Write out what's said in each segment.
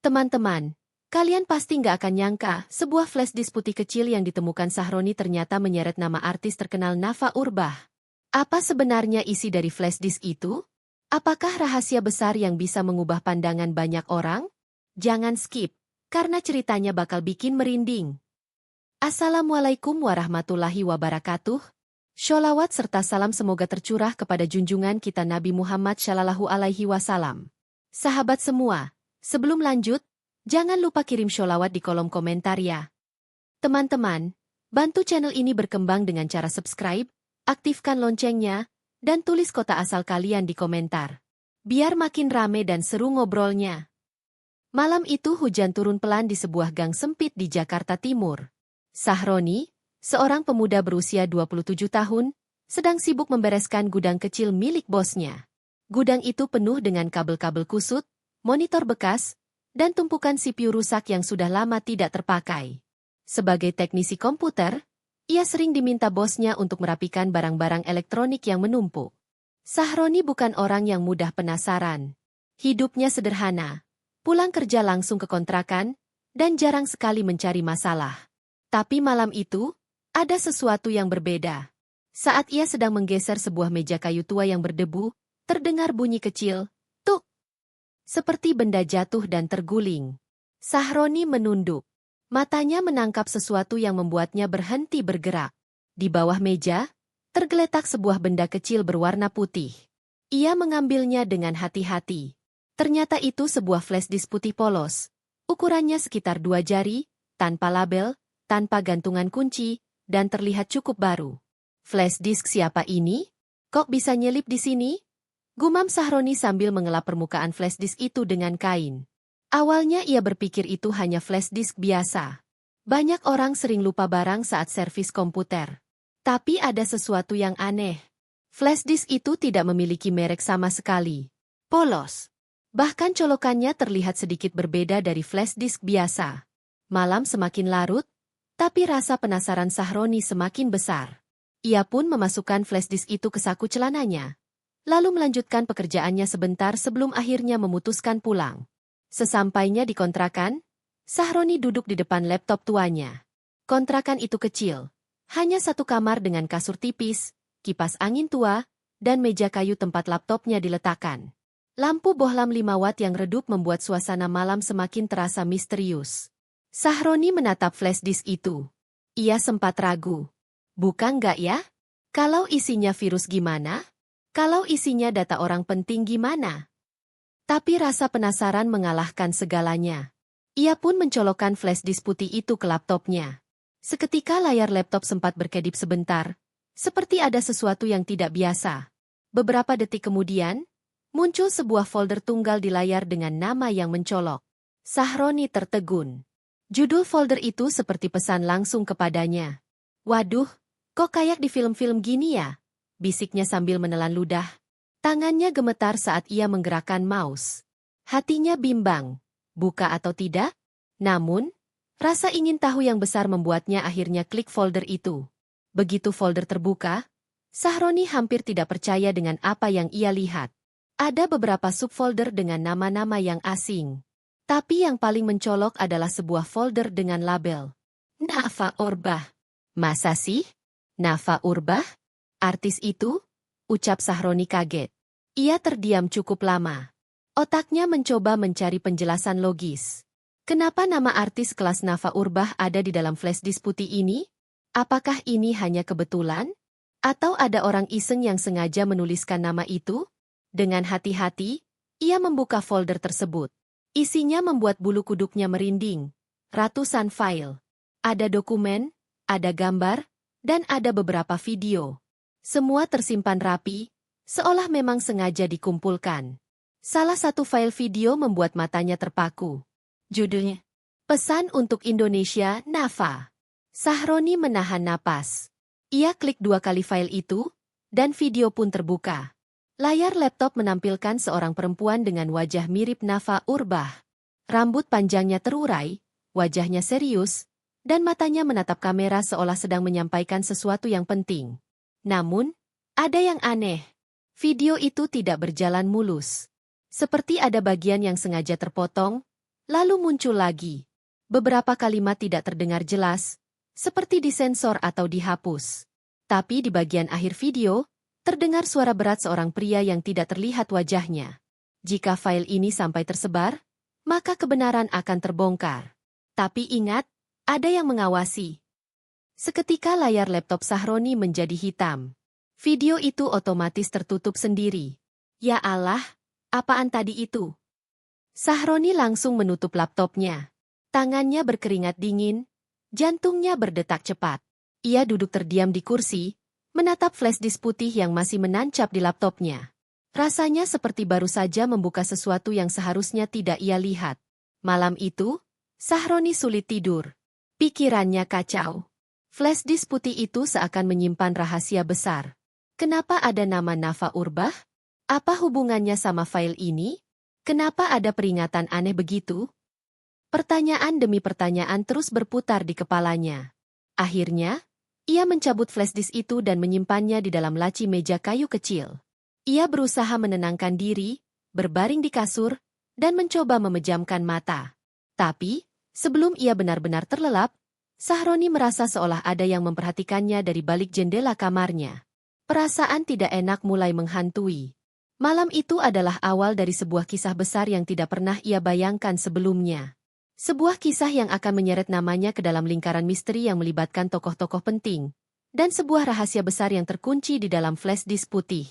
Teman-teman, kalian pasti nggak akan nyangka, sebuah flash disk putih kecil yang ditemukan Sahroni ternyata menyeret nama artis terkenal Nafa Urbah. Apa sebenarnya isi dari flash disk itu? Apakah rahasia besar yang bisa mengubah pandangan banyak orang? Jangan skip, karena ceritanya bakal bikin merinding. Assalamualaikum warahmatullahi wabarakatuh. Sholawat serta salam semoga tercurah kepada junjungan kita Nabi Muhammad Shallallahu Alaihi Wasallam. Sahabat semua, sebelum lanjut, jangan lupa kirim sholawat di kolom komentar ya. Teman-teman, bantu channel ini berkembang dengan cara subscribe, aktifkan loncengnya, dan tulis kota asal kalian di komentar. Biar makin rame dan seru ngobrolnya. Malam itu hujan turun pelan di sebuah gang sempit di Jakarta Timur. Sahroni, seorang pemuda berusia 27 tahun, sedang sibuk membereskan gudang kecil milik bosnya. Gudang itu penuh dengan kabel-kabel kusut, monitor bekas, dan tumpukan CPU rusak yang sudah lama tidak terpakai. Sebagai teknisi komputer, ia sering diminta bosnya untuk merapikan barang-barang elektronik yang menumpuk. Sahroni bukan orang yang mudah penasaran. Hidupnya sederhana, pulang kerja langsung ke kontrakan, dan jarang sekali mencari masalah. Tapi malam itu, ada sesuatu yang berbeda. Saat ia sedang menggeser sebuah meja kayu tua yang berdebu, terdengar bunyi kecil, tuk. Seperti benda jatuh dan terguling. Sahroni menunduk. Matanya menangkap sesuatu yang membuatnya berhenti bergerak. Di bawah meja, tergeletak sebuah benda kecil berwarna putih. Ia mengambilnya dengan hati-hati. Ternyata itu sebuah flash disk putih polos. Ukurannya sekitar 2 jari, tanpa label, tanpa gantungan kunci, dan terlihat cukup baru. Flash disk siapa ini? Kok bisa nyelip di sini? Gumam Sahroni sambil mengelap permukaan flash disk itu dengan kain. Awalnya ia berpikir itu hanya flash disk biasa. Banyak orang sering lupa barang saat servis komputer. Tapi ada sesuatu yang aneh. Flash disk itu tidak memiliki merek sama sekali. Polos. Bahkan colokannya terlihat sedikit berbeda dari flash disk biasa. Malam semakin larut, tapi rasa penasaran Sahroni semakin besar. Ia pun memasukkan flash disk itu ke saku celananya. Lalu melanjutkan pekerjaannya sebentar sebelum akhirnya memutuskan pulang. Sesampainya di kontrakan, Sahroni duduk di depan laptop tuanya. Kontrakan itu kecil. Hanya satu kamar dengan kasur tipis, kipas angin tua, dan meja kayu tempat laptopnya diletakkan. Lampu bohlam 5 watt yang redup membuat suasana malam semakin terasa misterius. Sahroni menatap flash disk itu. Ia sempat ragu. Buka nggak ya? Kalau isinya virus gimana? Kalau isinya data orang penting gimana? Tapi rasa penasaran mengalahkan segalanya. Ia pun mencolokkan flash disk putih itu ke laptopnya. Seketika layar laptop sempat berkedip sebentar, seperti ada sesuatu yang tidak biasa. Beberapa detik kemudian, muncul sebuah folder tunggal di layar dengan nama yang mencolok. Sahroni tertegun. Judul folder itu seperti pesan langsung kepadanya. Waduh, kok kayak di film-film gini ya? Bisiknya sambil menelan ludah. Tangannya gemetar saat ia menggerakkan mouse. Hatinya bimbang, buka atau tidak? Namun, rasa ingin tahu yang besar membuatnya akhirnya klik folder itu. Begitu folder terbuka, Sahroni hampir tidak percaya dengan apa yang ia lihat. Ada beberapa subfolder dengan nama-nama yang asing. Tapi yang paling mencolok adalah sebuah folder dengan label Nafa Urbah. Masa sih? Nafa Urbah? Artis itu? Ucap Sahroni kaget. Ia terdiam cukup lama. Otaknya mencoba mencari penjelasan logis. Kenapa nama artis kelas Nafa Urbah ada di dalam flash disk putih ini? Apakah ini hanya kebetulan? Atau ada orang iseng yang sengaja menuliskan nama itu? Dengan hati-hati, ia membuka folder tersebut. Isinya membuat bulu kuduknya merinding. Ratusan file. Ada dokumen, ada gambar, dan ada beberapa video. Semua tersimpan rapi, seolah memang sengaja dikumpulkan. Salah satu file video membuat matanya terpaku. Judulnya, Pesan untuk Indonesia, Nafa. Sahroni menahan napas. Ia klik 2 kali file itu, dan video pun terbuka. Layar laptop menampilkan seorang perempuan dengan wajah mirip Nafa Urbah. Rambut panjangnya terurai, wajahnya serius, dan matanya menatap kamera seolah sedang menyampaikan sesuatu yang penting. Namun, ada yang aneh. Video itu tidak berjalan mulus. Seperti ada bagian yang sengaja terpotong, Lalu muncul lagi. Beberapa kalimat tidak terdengar jelas, seperti disensor atau dihapus. Tapi di bagian akhir video, terdengar suara berat seorang pria yang tidak terlihat wajahnya. Jika file ini sampai tersebar, maka kebenaran akan terbongkar. Tapi ingat, ada yang mengawasi. Seketika layar laptop Sahroni menjadi hitam. Video itu otomatis tertutup sendiri. Ya Allah, apaan tadi itu? Sahroni langsung menutup laptopnya. Tangannya berkeringat dingin, jantungnya berdetak cepat. Ia duduk terdiam di kursi, menatap flash disk putih yang masih menancap di laptopnya. Rasanya seperti baru saja membuka sesuatu yang seharusnya tidak ia lihat. Malam itu, Sahroni sulit tidur. Pikirannya kacau. Flash disk putih itu seakan menyimpan rahasia besar. Kenapa ada nama Nafa Urbah? Apa hubungannya sama file ini? Kenapa ada peringatan aneh begitu? Pertanyaan demi pertanyaan terus berputar di kepalanya. Akhirnya, ia mencabut flash disk itu dan menyimpannya di dalam laci meja kayu kecil. Ia berusaha menenangkan diri, berbaring di kasur, dan mencoba memejamkan mata. Tapi, sebelum ia benar-benar terlelap, Sahroni merasa seolah ada yang memperhatikannya dari balik jendela kamarnya. Perasaan tidak enak mulai menghantui. Malam itu adalah awal dari sebuah kisah besar yang tidak pernah ia bayangkan sebelumnya. Sebuah kisah yang akan menyeret namanya ke dalam lingkaran misteri yang melibatkan tokoh-tokoh penting, dan sebuah rahasia besar yang terkunci di dalam flash disk putih.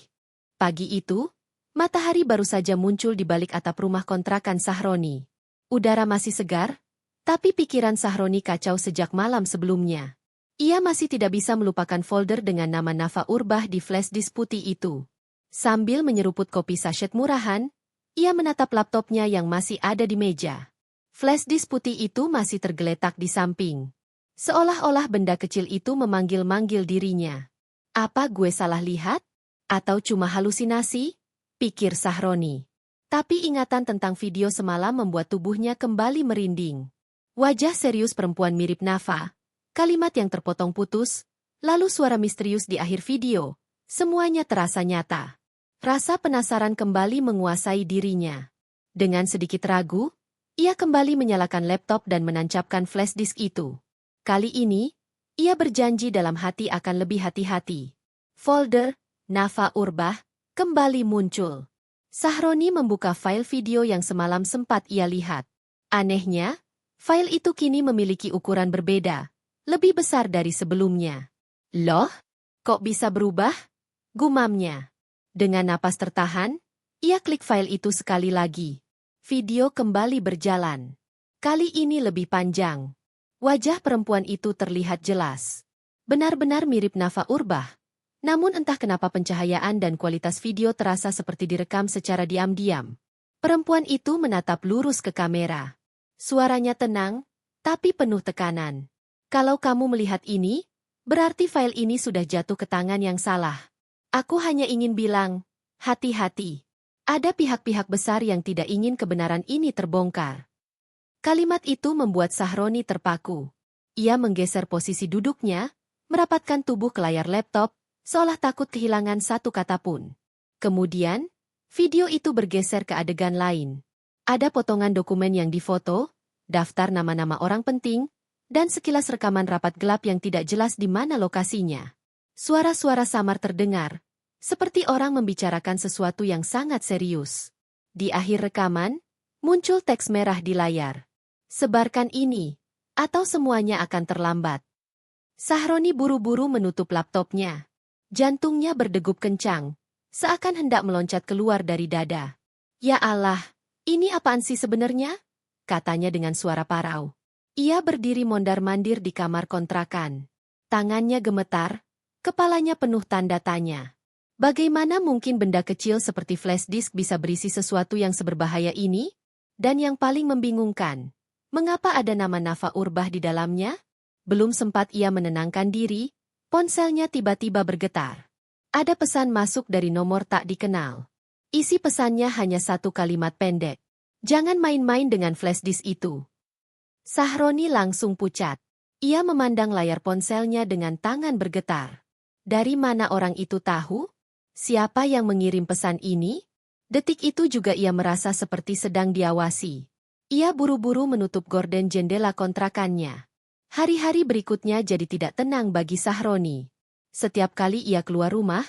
Pagi itu, matahari baru saja muncul di balik atap rumah kontrakan Sahroni. Udara masih segar, tapi pikiran Sahroni kacau sejak malam sebelumnya. Ia masih tidak bisa melupakan folder dengan nama Nafa Urbah di flash disk putih itu. Sambil menyeruput kopi sachet murahan, ia menatap laptopnya yang masih ada di meja. Flash disk putih itu masih tergeletak di samping. Seolah-olah benda kecil itu memanggil-manggil dirinya. Apa gue salah lihat? Atau cuma halusinasi? Pikir Sahroni. Tapi ingatan tentang video semalam membuat tubuhnya kembali merinding. Wajah serius perempuan mirip Nafa, kalimat yang terpotong putus, lalu suara misterius di akhir video. Semuanya terasa nyata. Rasa penasaran kembali menguasai dirinya. Dengan sedikit ragu, ia kembali menyalakan laptop dan menancapkan flash disk itu. Kali ini, ia berjanji dalam hati akan lebih hati-hati. Folder Nafa Urbah kembali muncul. Sahroni membuka file video yang semalam sempat ia lihat. Anehnya, file itu kini memiliki ukuran berbeda, lebih besar dari sebelumnya. Loh, kok bisa berubah? Gumamnya. Dengan napas tertahan, ia klik file itu sekali lagi. Video kembali berjalan. Kali ini lebih panjang. Wajah perempuan itu terlihat jelas. Benar-benar mirip Nafa Urbah. Namun entah kenapa pencahayaan dan kualitas video terasa seperti direkam secara diam-diam. Perempuan itu menatap lurus ke kamera. Suaranya tenang, tapi penuh tekanan. Kalau kamu melihat ini, berarti file ini sudah jatuh ke tangan yang salah. Aku hanya ingin bilang, hati-hati. Ada pihak-pihak besar yang tidak ingin kebenaran ini terbongkar. Kalimat itu membuat Sahroni terpaku. Ia menggeser posisi duduknya, merapatkan tubuh ke layar laptop, seolah takut kehilangan satu kata pun. Kemudian, video itu bergeser ke adegan lain. Ada potongan dokumen yang difoto, daftar nama-nama orang penting, dan sekilas rekaman rapat gelap yang tidak jelas di mana lokasinya. Suara-suara samar terdengar, seperti orang membicarakan sesuatu yang sangat serius. Di akhir rekaman, muncul teks merah di layar. Sebarkan ini, atau semuanya akan terlambat. Sahroni buru-buru menutup laptopnya. Jantungnya berdegup kencang, seakan hendak meloncat keluar dari dada. Ya Allah, ini apaan sih sebenarnya? Katanya dengan suara parau. Ia berdiri mondar-mandir di kamar kontrakan. Tangannya gemetar, kepalanya penuh tanda tanya. Bagaimana mungkin benda kecil seperti flash disk bisa berisi sesuatu yang seberbahaya ini? Dan yang paling membingungkan, mengapa ada nama Nafa Urbah di dalamnya? Belum sempat ia menenangkan diri, ponselnya tiba-tiba bergetar. Ada pesan masuk dari nomor tak dikenal. Isi pesannya hanya satu kalimat pendek. Jangan main-main dengan flash disk itu. Sahroni langsung pucat. Ia memandang layar ponselnya dengan tangan bergetar. Dari mana orang itu tahu? Siapa yang mengirim pesan ini? Detik itu juga ia merasa seperti sedang diawasi. Ia buru-buru menutup gorden jendela kontrakannya. Hari-hari berikutnya jadi tidak tenang bagi Sahroni. Setiap kali ia keluar rumah,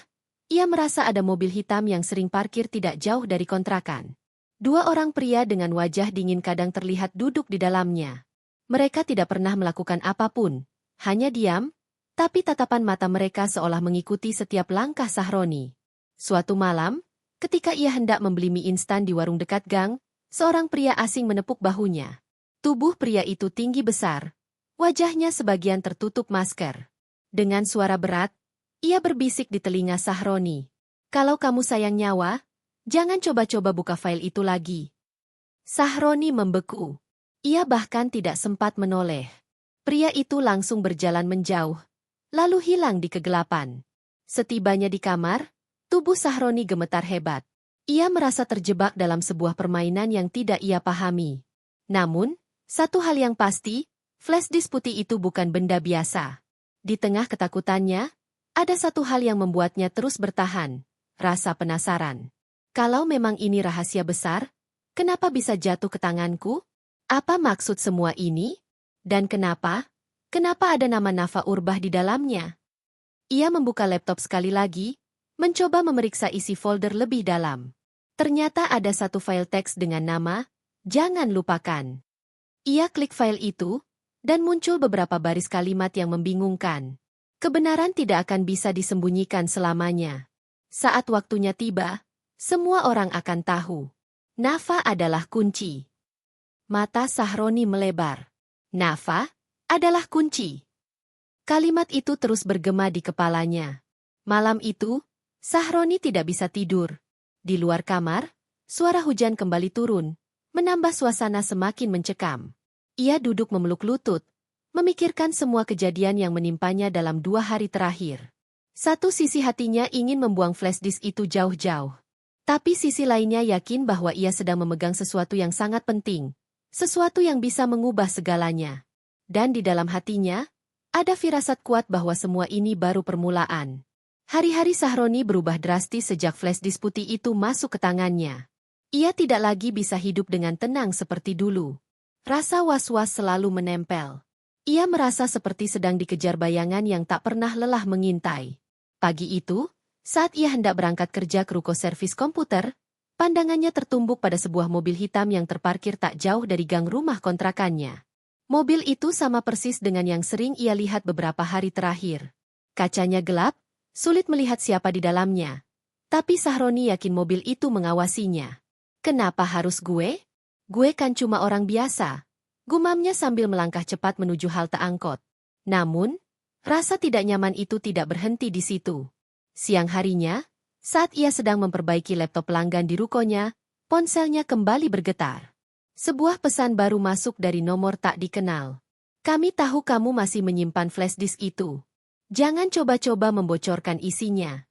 ia merasa ada mobil hitam yang sering parkir tidak jauh dari kontrakan. Dua orang pria dengan wajah dingin kadang terlihat duduk di dalamnya. Mereka tidak pernah melakukan apapun, hanya diam, tapi tatapan mata mereka seolah mengikuti setiap langkah Sahroni. Suatu malam, ketika ia hendak membeli mie instan di warung dekat gang, seorang pria asing menepuk bahunya. Tubuh pria itu tinggi besar, wajahnya sebagian tertutup masker. Dengan suara berat, ia berbisik di telinga Sahroni. "Kalau kamu sayang nyawa, jangan coba-coba buka file itu lagi." Sahroni membeku. Ia bahkan tidak sempat menoleh. Pria itu langsung berjalan menjauh, lalu hilang di kegelapan. Setibanya di kamar, tubuh Sahroni gemetar hebat. Ia merasa terjebak dalam sebuah permainan yang tidak ia pahami. Namun, satu hal yang pasti, flash disk putih itu bukan benda biasa. Di tengah ketakutannya, ada satu hal yang membuatnya terus bertahan, rasa penasaran. Kalau memang ini rahasia besar, kenapa bisa jatuh ke tanganku? Apa maksud semua ini? Dan kenapa? Kenapa ada nama Nafa Urbah di dalamnya? Ia membuka laptop sekali lagi, mencoba memeriksa isi folder lebih dalam. Ternyata ada satu file teks dengan nama, "Jangan lupakan." Ia klik file itu, dan muncul beberapa baris kalimat yang membingungkan. Kebenaran tidak akan bisa disembunyikan selamanya. Saat waktunya tiba, semua orang akan tahu. Nafa adalah kunci. Mata Sahroni melebar. Nafa adalah kunci. Kalimat itu terus bergema di kepalanya. Malam itu, Sahroni tidak bisa tidur. Di luar kamar, suara hujan kembali turun, menambah suasana semakin mencekam. Ia duduk memeluk lutut, memikirkan semua kejadian yang menimpanya dalam 2 hari terakhir. Satu sisi hatinya ingin membuang flash disk itu jauh-jauh. Tapi sisi lainnya yakin bahwa ia sedang memegang sesuatu yang sangat penting. Sesuatu yang bisa mengubah segalanya. Dan di dalam hatinya, ada firasat kuat bahwa semua ini baru permulaan. Hari-hari Sahroni berubah drastis sejak flash disk putih itu masuk ke tangannya. Ia tidak lagi bisa hidup dengan tenang seperti dulu. Rasa was-was selalu menempel. Ia merasa seperti sedang dikejar bayangan yang tak pernah lelah mengintai. Pagi itu, saat ia hendak berangkat kerja ke ruko servis komputer, pandangannya tertumbuk pada sebuah mobil hitam yang terparkir tak jauh dari gang rumah kontrakannya. Mobil itu sama persis dengan yang sering ia lihat beberapa hari terakhir. Kacanya gelap, sulit melihat siapa di dalamnya. Tapi Sahroni yakin mobil itu mengawasinya. "Kenapa harus gue? Gue kan cuma orang biasa," gumamnya sambil melangkah cepat menuju halte angkot. Namun, rasa tidak nyaman itu tidak berhenti di situ. Siang harinya, saat ia sedang memperbaiki laptop pelanggan di rukonya, ponselnya kembali bergetar. Sebuah pesan baru masuk dari nomor tak dikenal. "Kami tahu kamu masih menyimpan flash disk itu. Jangan coba-coba membocorkan isinya."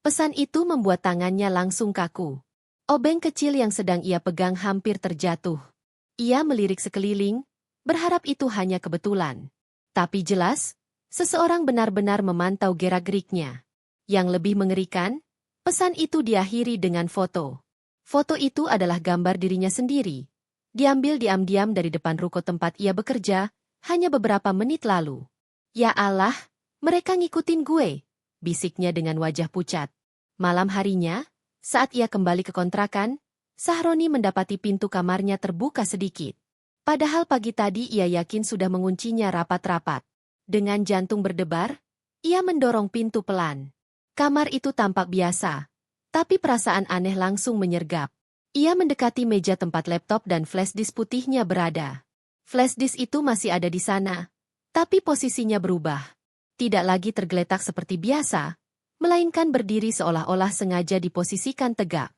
Pesan itu membuat tangannya langsung kaku. Obeng kecil yang sedang ia pegang hampir terjatuh. Ia melirik sekeliling, berharap itu hanya kebetulan. Tapi jelas, seseorang benar-benar memantau gerak-geriknya. Yang lebih mengerikan, pesan itu diakhiri dengan foto. Foto itu adalah gambar dirinya sendiri. Diambil diam-diam dari depan ruko tempat ia bekerja, hanya beberapa menit lalu. "Ya Allah, mereka ngikutin gue," bisiknya dengan wajah pucat. Malam harinya, saat ia kembali ke kontrakan, Sahroni mendapati pintu kamarnya terbuka sedikit. Padahal pagi tadi ia yakin sudah menguncinya rapat-rapat. Dengan jantung berdebar, ia mendorong pintu pelan. Kamar itu tampak biasa, tapi perasaan aneh langsung menyergap. Ia mendekati meja tempat laptop dan flash disk putihnya berada. Flash disk itu masih ada di sana, tapi posisinya berubah. Tidak lagi tergeletak seperti biasa, melainkan berdiri seolah-olah sengaja diposisikan tegak.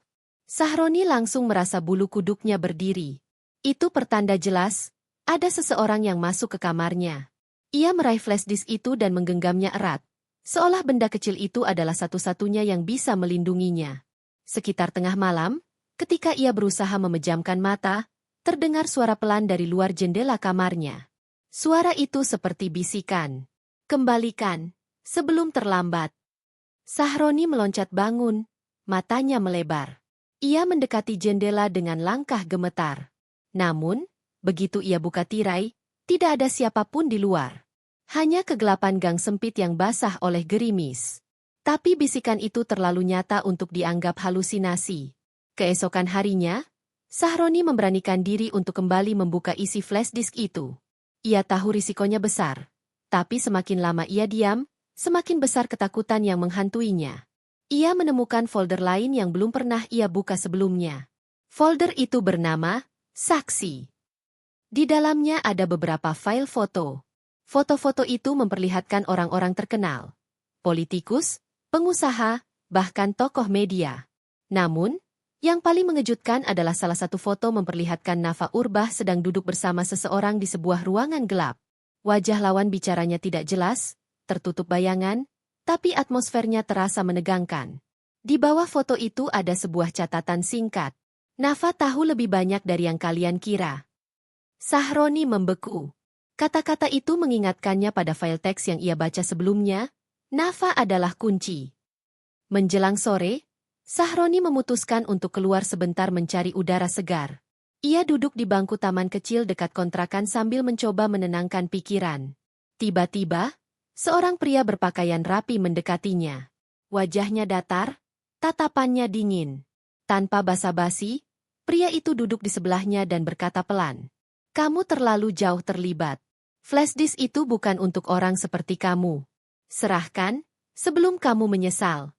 Sahroni langsung merasa bulu kuduknya berdiri. Itu pertanda jelas, ada seseorang yang masuk ke kamarnya. Ia meraih flash disk itu dan menggenggamnya erat. Seolah benda kecil itu adalah satu-satunya yang bisa melindunginya. Sekitar tengah malam, ketika ia berusaha memejamkan mata, terdengar suara pelan dari luar jendela kamarnya. Suara itu seperti bisikan. "Kembalikan, sebelum terlambat." Sahroni meloncat bangun, matanya melebar. Ia mendekati jendela dengan langkah gemetar. Namun, begitu ia buka tirai, tidak ada siapapun di luar. Hanya kegelapan gang sempit yang basah oleh gerimis. Tapi bisikan itu terlalu nyata untuk dianggap halusinasi. Keesokan harinya, Sahroni memberanikan diri untuk kembali membuka isi flash disk itu. Ia tahu risikonya besar. Tapi semakin lama ia diam, semakin besar ketakutan yang menghantuinya. Ia menemukan folder lain yang belum pernah ia buka sebelumnya. Folder itu bernama Saksi. Di dalamnya ada beberapa file foto. Foto-foto itu memperlihatkan orang-orang terkenal, politikus, pengusaha, bahkan tokoh media. Namun, yang paling mengejutkan adalah salah satu foto memperlihatkan Nafa Urbah sedang duduk bersama seseorang di sebuah ruangan gelap. Wajah lawan bicaranya tidak jelas, tertutup bayangan, tapi atmosfernya terasa menegangkan. Di bawah foto itu ada sebuah catatan singkat. Nafa tahu lebih banyak dari yang kalian kira. Sahroni membeku. Kata-kata itu mengingatkannya pada file teks yang ia baca sebelumnya. Nafa adalah kunci. Menjelang sore, Sahroni memutuskan untuk keluar sebentar mencari udara segar. Ia duduk di bangku taman kecil dekat kontrakan sambil mencoba menenangkan pikiran. Tiba-tiba, seorang pria berpakaian rapi mendekatinya. Wajahnya datar, tatapannya dingin. Tanpa basa-basi, pria itu duduk di sebelahnya dan berkata pelan. Kamu terlalu jauh terlibat. Flash disk itu bukan untuk orang seperti kamu. Serahkan, sebelum kamu menyesal.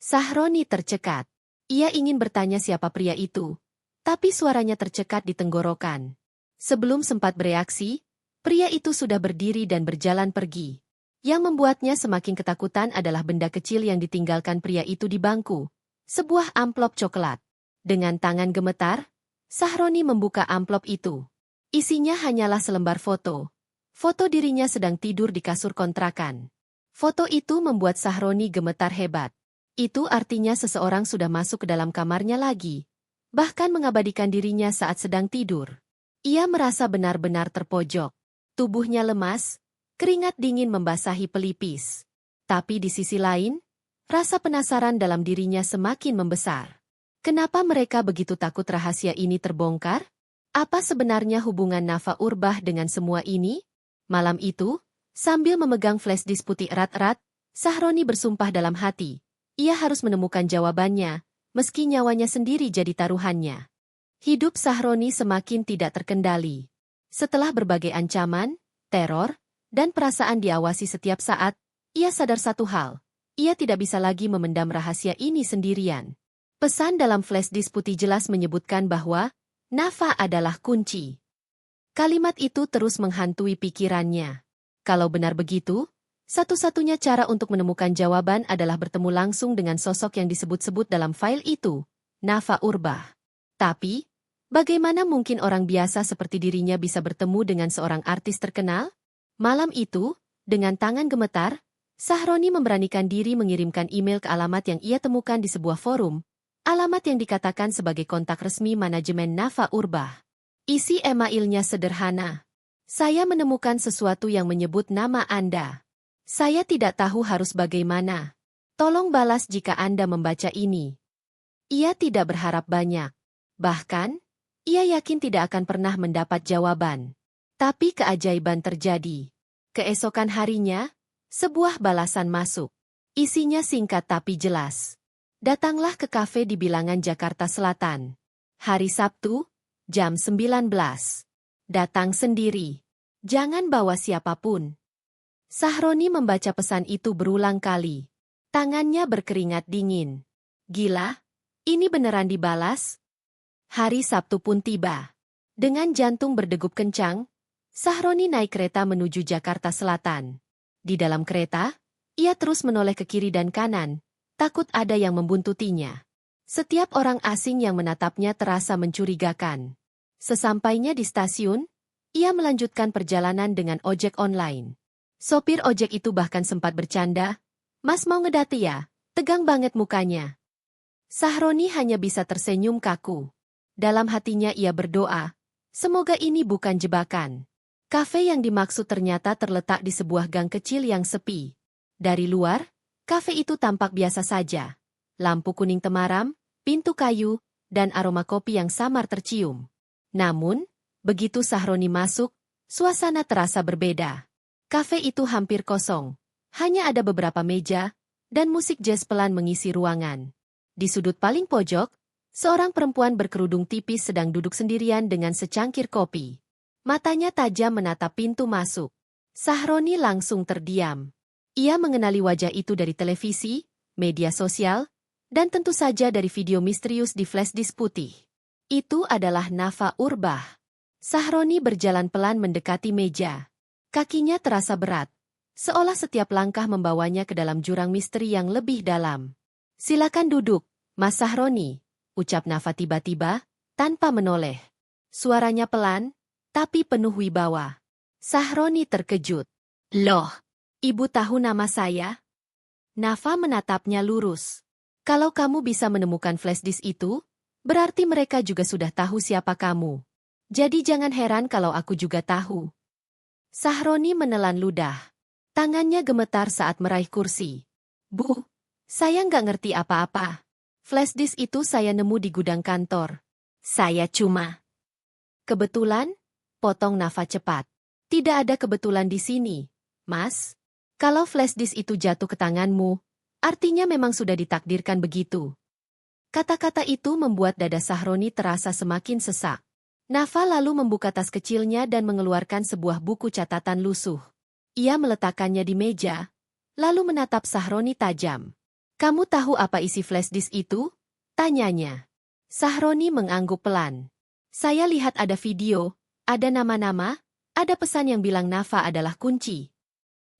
Sahroni tercekat. Ia ingin bertanya siapa pria itu, tapi suaranya tercekat di tenggorokan. Sebelum sempat bereaksi, pria itu sudah berdiri dan berjalan pergi. Yang membuatnya semakin ketakutan adalah benda kecil yang ditinggalkan pria itu di bangku. Sebuah amplop coklat. Dengan tangan gemetar, Sahroni membuka amplop itu. Isinya hanyalah selembar foto. Foto dirinya sedang tidur di kasur kontrakan. Foto itu membuat Sahroni gemetar hebat. Itu artinya seseorang sudah masuk ke dalam kamarnya lagi. Bahkan mengabadikan dirinya saat sedang tidur. Ia merasa benar-benar terpojok. Tubuhnya lemas, keringat dingin membasahi pelipis. Tapi di sisi lain, rasa penasaran dalam dirinya semakin membesar. Kenapa mereka begitu takut rahasia ini terbongkar? Apa sebenarnya hubungan Nafa Urbah dengan semua ini? Malam itu, sambil memegang flash disk putih erat-erat, Sahroni bersumpah dalam hati. Ia harus menemukan jawabannya, meski nyawanya sendiri jadi taruhannya. Hidup Sahroni semakin tidak terkendali. Setelah berbagai ancaman, teror, dan perasaan diawasi setiap saat, ia sadar satu hal. Ia tidak bisa lagi memendam rahasia ini sendirian. Pesan dalam flash disk putih jelas menyebutkan bahwa Nafa adalah kunci. Kalimat itu terus menghantui pikirannya. Kalau benar begitu, satu-satunya cara untuk menemukan jawaban adalah bertemu langsung dengan sosok yang disebut-sebut dalam file itu, Nafa Urbah. Tapi, bagaimana mungkin orang biasa seperti dirinya bisa bertemu dengan seorang artis terkenal? Malam itu, dengan tangan gemetar, Sahroni memberanikan diri mengirimkan email ke alamat yang ia temukan di sebuah forum, alamat yang dikatakan sebagai kontak resmi manajemen Nafa Urbah. Isi emailnya sederhana. Saya menemukan sesuatu yang menyebut nama Anda. Saya tidak tahu harus bagaimana. Tolong balas jika Anda membaca ini. Ia tidak berharap banyak. Bahkan, ia yakin tidak akan pernah mendapat jawaban. Tapi keajaiban terjadi. Keesokan harinya, sebuah balasan masuk. Isinya singkat tapi jelas. Datanglah ke kafe di Bilangan Jakarta Selatan. Hari Sabtu, jam 19. Datang sendiri. Jangan bawa siapapun. Sahroni membaca pesan itu berulang kali. Tangannya berkeringat dingin. Gila, ini beneran dibalas? Hari Sabtu pun tiba. Dengan jantung berdegup kencang, Sahroni naik kereta menuju Jakarta Selatan. Di dalam kereta, ia terus menoleh ke kiri dan kanan, takut ada yang membuntutinya. Setiap orang asing yang menatapnya terasa mencurigakan. Sesampainya di stasiun, ia melanjutkan perjalanan dengan ojek online. Sopir ojek itu bahkan sempat bercanda, "Mas mau ngedati ya? Tegang banget mukanya." Sahroni hanya bisa tersenyum kaku. Dalam hatinya ia berdoa, semoga ini bukan jebakan. Kafe yang dimaksud ternyata terletak di sebuah gang kecil yang sepi. Dari luar, kafe itu tampak biasa saja. Lampu kuning temaram, pintu kayu, dan aroma kopi yang samar tercium. Namun, begitu Sahroni masuk, suasana terasa berbeda. Kafe itu hampir kosong. Hanya ada beberapa meja, dan musik jazz pelan mengisi ruangan. Di sudut paling pojok, seorang perempuan berkerudung tipis sedang duduk sendirian dengan secangkir kopi. Matanya tajam menatap pintu masuk. Sahroni langsung terdiam. Ia mengenali wajah itu dari televisi, media sosial, dan tentu saja dari video misterius di flashdisk putih. Itu adalah Nafa Urbah. Sahroni berjalan pelan mendekati meja. Kakinya terasa berat, seolah setiap langkah membawanya ke dalam jurang misteri yang lebih dalam. "Silakan duduk, Mas Sahroni," ucap Nafa tiba-tiba, tanpa menoleh. Suaranya pelan, tapi penuh wibawa. Sahroni terkejut. "Loh, Ibu tahu nama saya?" Nafa menatapnya lurus. "Kalau kamu bisa menemukan flashdisk itu, berarti mereka juga sudah tahu siapa kamu. Jadi jangan heran kalau aku juga tahu." Sahroni menelan ludah. Tangannya gemetar saat meraih kursi. "Bu, saya nggak ngerti apa-apa. Flashdisk itu saya nemu di gudang kantor. Saya cuma..." "Kebetulan?" potong Nafa cepat. "Tidak ada kebetulan di sini, Mas. Kalau flashdisk itu jatuh ke tanganmu, artinya memang sudah ditakdirkan begitu." Kata-kata itu membuat dada Sahroni terasa semakin sesak. Nafa lalu membuka tas kecilnya dan mengeluarkan sebuah buku catatan lusuh. Ia meletakkannya di meja, lalu menatap Sahroni tajam. "Kamu tahu apa isi flashdisk itu?" tanyanya. Sahroni mengangguk pelan. "Saya lihat ada video, ada nama-nama, ada pesan yang bilang Nafa adalah kunci."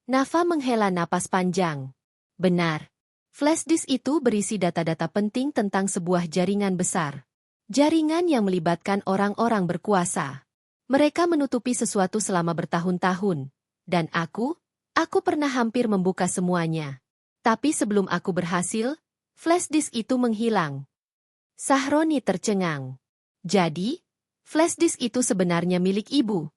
Nafa menghela napas panjang. "Benar. Flashdisk itu berisi data-data penting tentang sebuah jaringan besar. Jaringan yang melibatkan orang-orang berkuasa. Mereka menutupi sesuatu selama bertahun-tahun. Dan aku pernah hampir membuka semuanya. Tapi sebelum aku berhasil, flashdisk itu menghilang." Sahroni tercengang. "Jadi, flashdisk itu sebenarnya milik ibu?"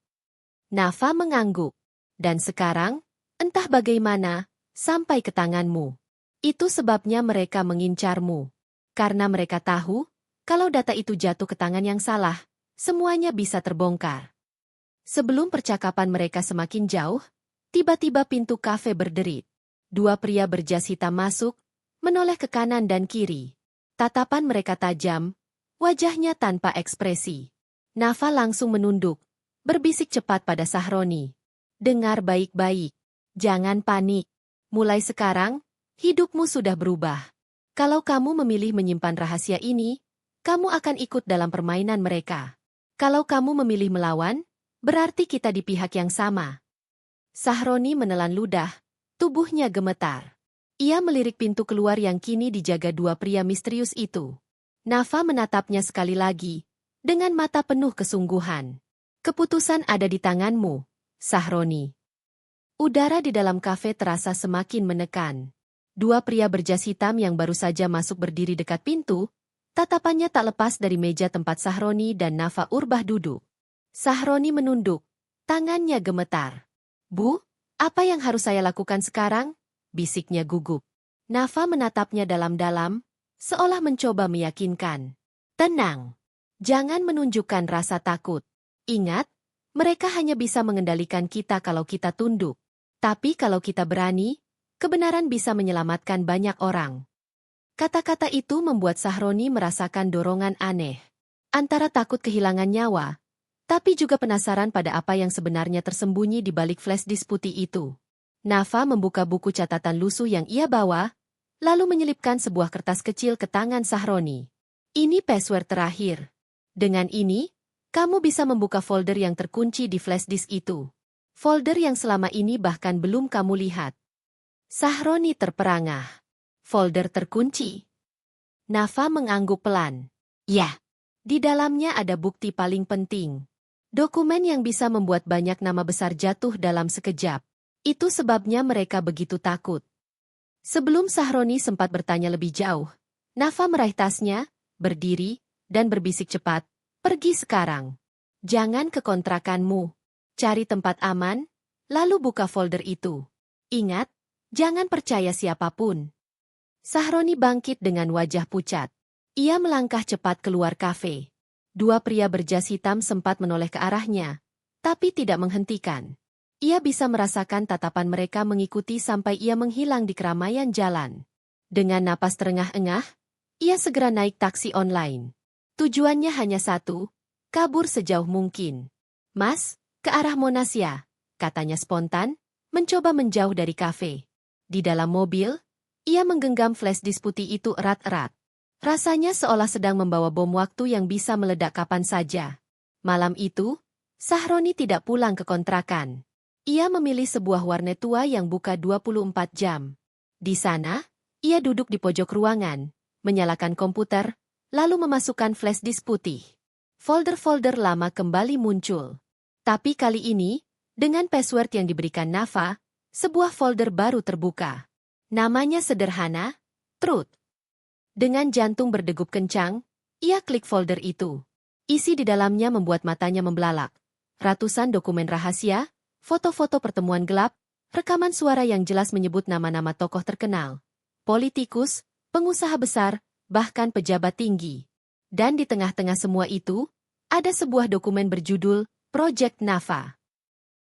Nafa mengangguk. "Dan sekarang, entah bagaimana, sampai ke tanganmu. Itu sebabnya mereka mengincarmu. Karena mereka tahu, kalau data itu jatuh ke tangan yang salah, semuanya bisa terbongkar." Sebelum percakapan mereka semakin jauh, tiba-tiba pintu kafe berderit. Dua pria berjas hitam masuk, menoleh ke kanan dan kiri. Tatapan mereka tajam, wajahnya tanpa ekspresi. Nafa langsung menunduk, berbisik cepat pada Sahroni. "Dengar baik-baik. Jangan panik. Mulai sekarang, hidupmu sudah berubah. Kalau kamu memilih menyimpan rahasia ini, kamu akan ikut dalam permainan mereka. Kalau kamu memilih melawan, berarti kita di pihak yang sama." Sahroni menelan ludah, tubuhnya gemetar. Ia melirik pintu keluar yang kini dijaga dua pria misterius itu. Nafa menatapnya sekali lagi, dengan mata penuh kesungguhan. "Keputusan ada di tanganmu, Sahroni." Udara di dalam kafe terasa semakin menekan. Dua pria berjas hitam yang baru saja masuk berdiri dekat pintu, tatapannya tak lepas dari meja tempat Sahroni dan Nafa Urbah duduk. Sahroni menunduk, tangannya gemetar. "Bu, apa yang harus saya lakukan sekarang?" bisiknya gugup. Nafa menatapnya dalam-dalam, seolah mencoba meyakinkan. "Tenang. Jangan menunjukkan rasa takut. Ingat, mereka hanya bisa mengendalikan kita kalau kita tunduk. Tapi kalau kita berani, kebenaran bisa menyelamatkan banyak orang." Kata-kata itu membuat Sahroni merasakan dorongan aneh. Antara takut kehilangan nyawa, tapi juga penasaran pada apa yang sebenarnya tersembunyi di balik flashdisk putih itu. Nafa membuka buku catatan lusuh yang ia bawa, lalu menyelipkan sebuah kertas kecil ke tangan Sahroni. "Ini password terakhir. Dengan ini, kamu bisa membuka folder yang terkunci di flashdisk itu. Folder yang selama ini bahkan belum kamu lihat." Sahroni terperangah. "Folder terkunci?" Nafa mengangguk pelan. "Ya, di dalamnya ada bukti paling penting. Dokumen yang bisa membuat banyak nama besar jatuh dalam sekejap. Itu sebabnya mereka begitu takut." Sebelum Sahroni sempat bertanya lebih jauh, Nafa meraih tasnya, berdiri, dan berbisik cepat, "Pergi sekarang. Jangan ke kontrakanmu. Cari tempat aman, lalu buka folder itu. Ingat, jangan percaya siapapun." Sahroni bangkit dengan wajah pucat. Ia melangkah cepat keluar kafe. Dua pria berjas hitam sempat menoleh ke arahnya, tapi tidak menghentikan. Ia bisa merasakan tatapan mereka mengikuti sampai ia menghilang di keramaian jalan. Dengan napas terengah-engah, ia segera naik taksi online. Tujuannya hanya satu, kabur sejauh mungkin. "Mas, ke arah Monas ya," katanya spontan, mencoba menjauh dari kafe. Di dalam mobil, ia menggenggam flashdisk putih itu erat-erat. Rasanya seolah sedang membawa bom waktu yang bisa meledak kapan saja. Malam itu, Sahroni tidak pulang ke kontrakan. Ia memilih sebuah warnet tua yang buka 24 jam. Di sana, ia duduk di pojok ruangan, menyalakan komputer, lalu memasukkan flashdisk putih. Folder-folder lama kembali muncul. Tapi kali ini, dengan password yang diberikan Nafa, sebuah folder baru terbuka. Namanya sederhana, Truth. Dengan jantung berdegup kencang, ia klik folder itu. Isi di dalamnya membuat matanya membelalak. Ratusan dokumen rahasia, foto-foto pertemuan gelap, rekaman suara yang jelas menyebut nama-nama tokoh terkenal, politikus, pengusaha besar, bahkan pejabat tinggi. Dan di tengah-tengah semua itu, ada sebuah dokumen berjudul Project Nafa.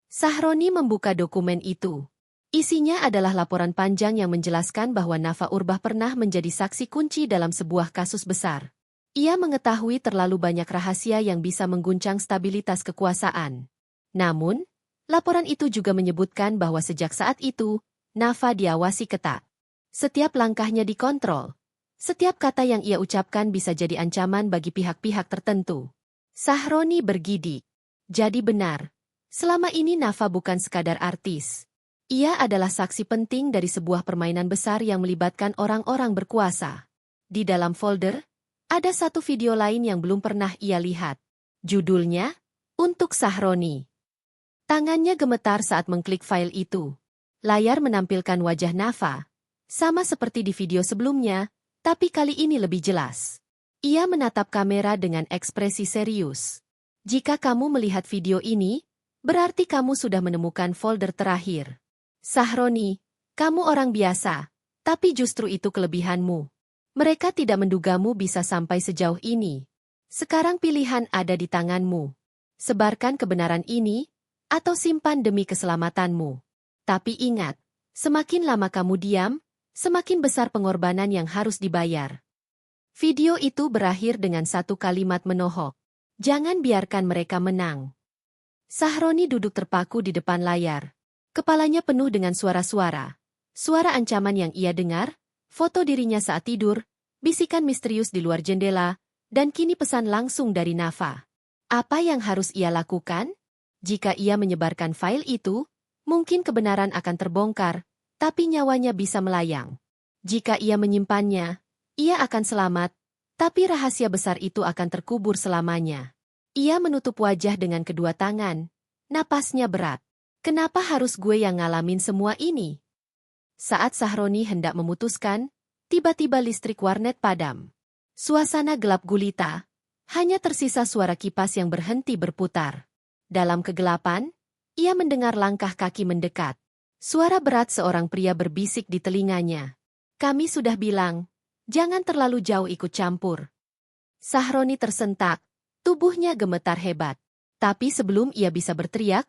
Sahroni membuka dokumen itu. Isinya adalah laporan panjang yang menjelaskan bahwa Nafa Urbah pernah menjadi saksi kunci dalam sebuah kasus besar. Ia mengetahui terlalu banyak rahasia yang bisa mengguncang stabilitas kekuasaan. Namun, laporan itu juga menyebutkan bahwa sejak saat itu, Nafa diawasi ketat. Setiap langkahnya dikontrol. Setiap kata yang ia ucapkan bisa jadi ancaman bagi pihak-pihak tertentu. Sahroni bergidik. Jadi benar, selama ini Nafa bukan sekadar artis. Ia adalah saksi penting dari sebuah permainan besar yang melibatkan orang-orang berkuasa. Di dalam folder, ada satu video lain yang belum pernah ia lihat. Judulnya, Untuk Sahroni. Tangannya gemetar saat mengklik file itu. Layar menampilkan wajah Nafa, sama seperti di video sebelumnya, tapi kali ini lebih jelas. Ia menatap kamera dengan ekspresi serius. Jika kamu melihat video ini, berarti kamu sudah menemukan folder terakhir. Sahroni, kamu orang biasa, tapi justru itu kelebihanmu. Mereka tidak mendugamu bisa sampai sejauh ini. Sekarang pilihan ada di tanganmu. Sebarkan kebenaran ini, atau simpan demi keselamatanmu. Tapi ingat, semakin lama kamu diam, semakin besar pengorbanan yang harus dibayar. Video itu berakhir dengan satu kalimat menohok. Jangan biarkan mereka menang. Sahroni duduk terpaku di depan layar. Kepalanya penuh dengan suara-suara. Suara ancaman yang ia dengar, foto dirinya saat tidur, bisikan misterius di luar jendela, dan kini pesan langsung dari Nafa. Apa yang harus ia lakukan? Jika ia menyebarkan file itu, mungkin kebenaran akan terbongkar, tapi nyawanya bisa melayang. Jika ia menyimpannya, ia akan selamat, tapi rahasia besar itu akan terkubur selamanya. Ia menutup wajah dengan kedua tangan, napasnya berat. Kenapa harus gue yang ngalamin semua ini? Saat Sahroni hendak memutuskan, tiba-tiba listrik warnet padam. Suasana gelap gulita, hanya tersisa suara kipas yang berhenti berputar. Dalam kegelapan, ia mendengar langkah kaki mendekat. Suara berat seorang pria berbisik di telinganya. Kami sudah bilang, jangan terlalu jauh ikut campur. Sahroni tersentak, tubuhnya gemetar hebat. Tapi sebelum ia bisa berteriak,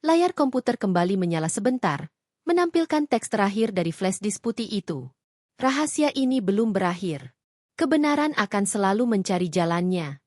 layar komputer kembali menyala sebentar, menampilkan teks terakhir dari flashdisk putih itu. Rahasia ini belum berakhir. Kebenaran akan selalu mencari jalannya.